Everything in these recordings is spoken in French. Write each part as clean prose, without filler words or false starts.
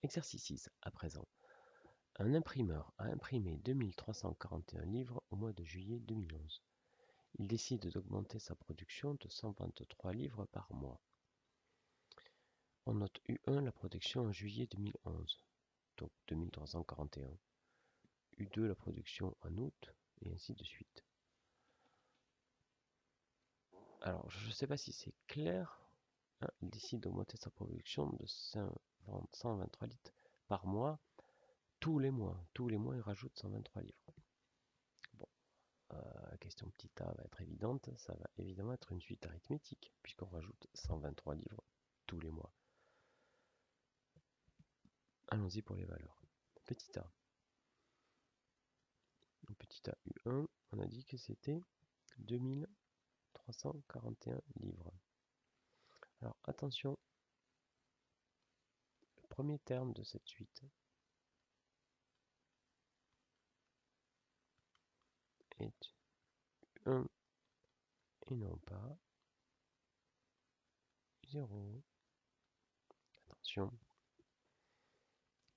Exercice 6 à présent. Un imprimeur a imprimé 2341 livres au mois de juillet 2011. Il décide d'augmenter sa production de 123 livres par mois. On note U1 la production en juillet 2011, donc 2341. U2 la production en août, et ainsi de suite. Alors, je ne sais pas si c'est clair. Il décide d'augmenter sa production de 123 litres par mois, tous les mois. Tous les mois, il rajoute 123 livres. Bon, la question petit a va être évidente. Ça va évidemment être une suite arithmétique, puisqu'on rajoute 123 livres tous les mois. Allons-y pour les valeurs. Petit a. Petit a U1, on a dit que c'était 2341 livres. Alors attention, le premier terme de cette suite est U1 et non pas U0. Attention,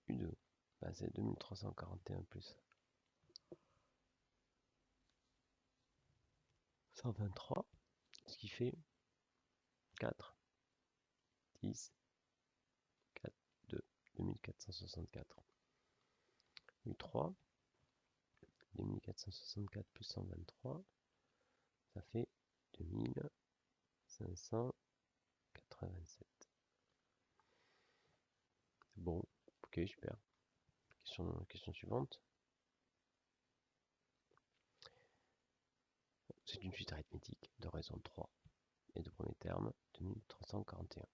U2, bah, c'est 2341 plus 123, ce qui fait 4, 10, 4, 2, 2464. U3, 2464 plus 123, ça fait 2587. Bon, ok, super. Question suivante. C'est une suite arithmétique de raison 3 et de premier terme 2341.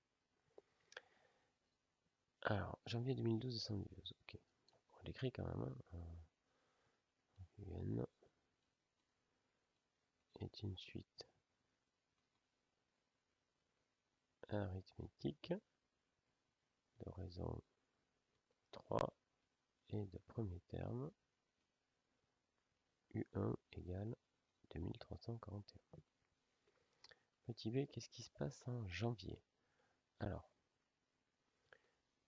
Alors, janvier 2012 et 112, ok. On l'écrit quand même. UN est une suite arithmétique de raison 3 et de premier terme U1 égale 2341. Petit b, qu'est-ce qui se passe en janvier? Alors,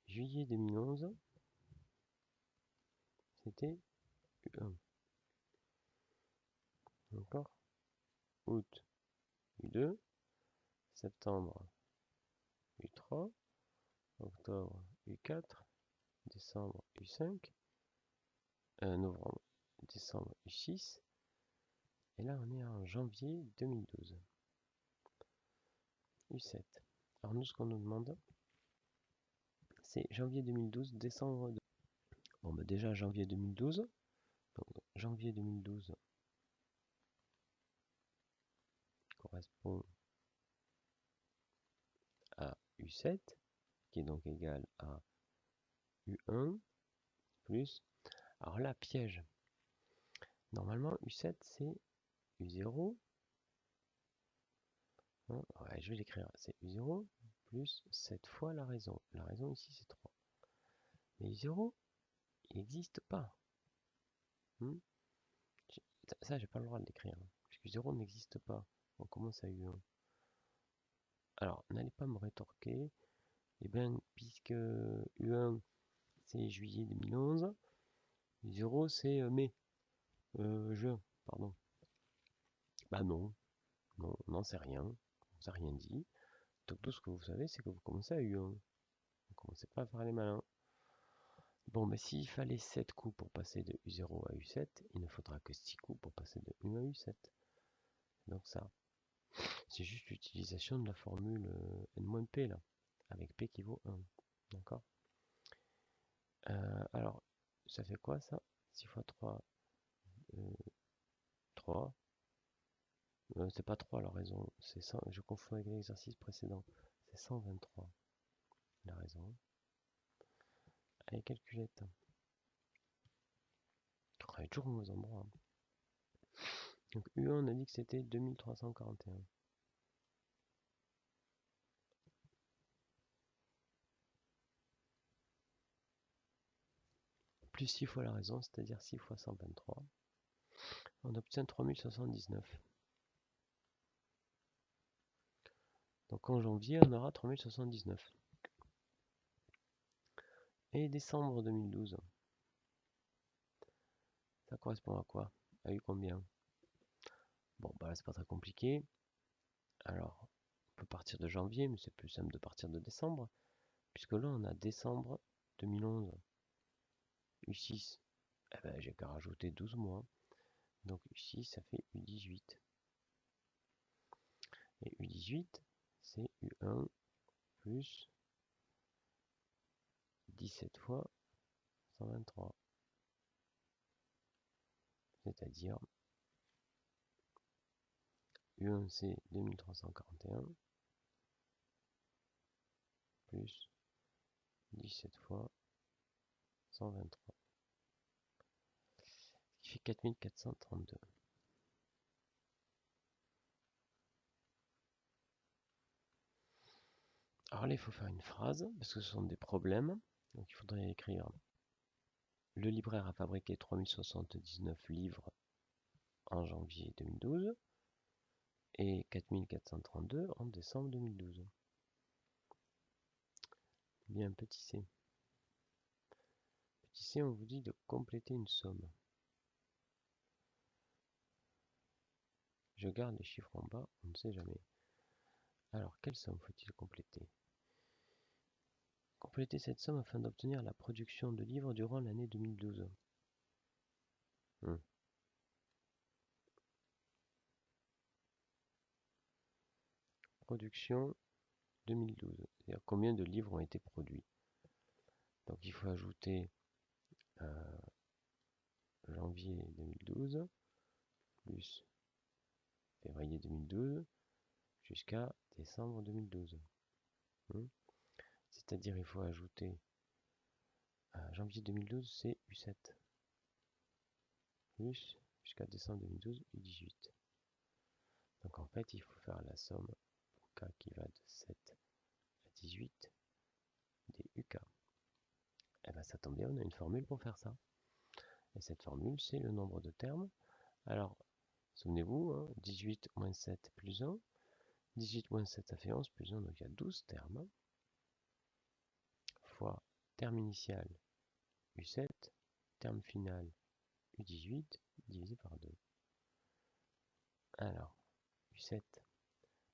juillet 2011, c'était U1. D'accord? Août, U2. Septembre, U3. Octobre, U4. Décembre, U5. Novembre, décembre, U6. Et là, on est en janvier 2012. U7. Alors nous, ce qu'on nous demande, c'est janvier 2012, décembre 2. Bon, bah déjà janvier 2012. Donc, janvier 2012 correspond à U7, qui est donc égal à U1 plus. Alors là, piège. Normalement, U7, c'est U0. Hein, ouais, je vais l'écrire. C'est U0 plus 7 fois la raison. La raison ici, c'est 3. Mais U0, il n'existe pas. Ça, j'ai pas le droit de l'écrire. Puisque 0 n'existe pas. On commence à U1. Alors, n'allez pas me rétorquer. Eh bien, puisque U1, c'est juillet 2011, U0, c'est mai. Juin, pardon. Bah non. Non, on n'en sait rien. On vous a rien dit. Donc tout ce que vous savez, c'est que vous commencez à U1. Vous commencez pas à faire les malins. Bon, mais s'il fallait 7 coups pour passer de U0 à U7, il ne faudra que 6 coups pour passer de U1 à U7. Donc ça, c'est juste l'utilisation de la formule n-p là, avec p qui vaut 1. D'accord? Alors, ça fait quoi ça? 6 fois 3, 3. C'est pas 3 la raison, c'est 100, je confonds avec l'exercice précédent. C'est 123 la raison. Allez, calculette. On est toujours au mauvais endroit. Donc U1, on a dit que c'était 2341. Plus 6 fois la raison, c'est-à-dire 6 fois 123. On obtient 3079. Donc en janvier, on aura 3079. Et décembre 2012, ça correspond à quoi? À eu combien? Bon, bah là, c'est pas très compliqué. Alors, on peut partir de janvier, mais c'est plus simple de partir de décembre, puisque là, on a décembre 2011, U6. Eh ben, j'ai qu'à rajouter 12 mois. Donc U6, ça fait U18. Et U18, c'est U1 plus 17 fois 123. C'est-à-dire U1, c'est 2341 plus 17 fois 123. Ce qui fait 4432. Alors là, il faut faire une phrase, parce que ce sont des problèmes. Donc il faudrait écrire: le libraire a fabriqué 3079 livres en janvier 2012 et 4432 en décembre 2012. Bien, petit c. Petit c, on vous dit de compléter une somme. Je garde les chiffres en bas, on ne sait jamais. Alors, quelle somme faut-il compléter? Compléter cette somme afin d'obtenir la production de livres durant l'année 2012. Production 2012. C'est-à-dire combien de livres ont été produits. Donc il faut ajouter janvier 2012 plus février 2012 jusqu'à décembre 2012. C'est-à-dire il faut ajouter janvier 2012, c'est U7 plus jusqu'à décembre 2012 U18. Donc en fait il faut faire la somme pour K qui va de 7 à 18 des UK. Et bien ça tombe bien, on a une formule pour faire ça. Et cette formule, c'est le nombre de termes. Alors, souvenez-vous, hein, 18 moins 7 plus 1. 18 moins 7, ça fait 11 plus 1, donc il y a 12 termes. Fois terme initial U7, terme final U18, divisé par 2. Alors, U7,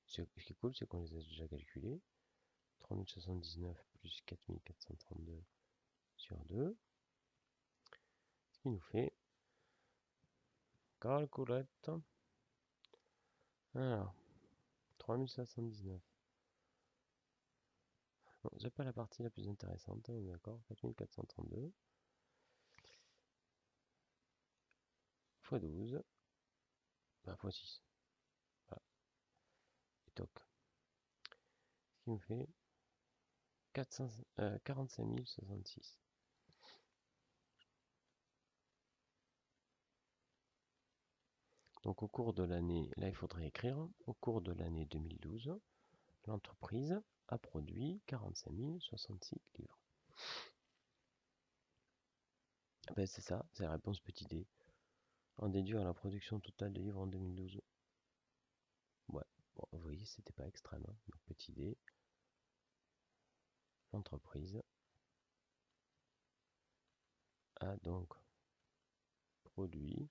ce qui est cool, c'est qu'on les a déjà calculés. 3079 plus 4432 sur 2. Ce qui nous fait calculette. Alors, 3079. Bon, c'est pas la partie la plus intéressante, on est d'accord. 4432 fois 12, bah, fois 6. Voilà. Et toc. Ce qui nous fait 45 066. Donc au cours de l'année, là il faudrait écrire, au cours de l'année 2012, l'entreprise a produit 45 066 livres. Ben c'est ça, c'est la réponse petit d. En déduire la production totale de livres en 2012. Ouais, bon, vous voyez, c'était pas extrême. Hein. Donc petit d, l'entreprise a donc produit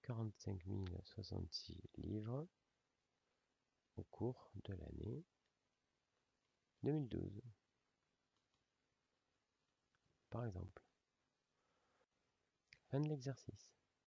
45 066 livres au cours de l'année 2012. Par exemple. Fin de l'exercice.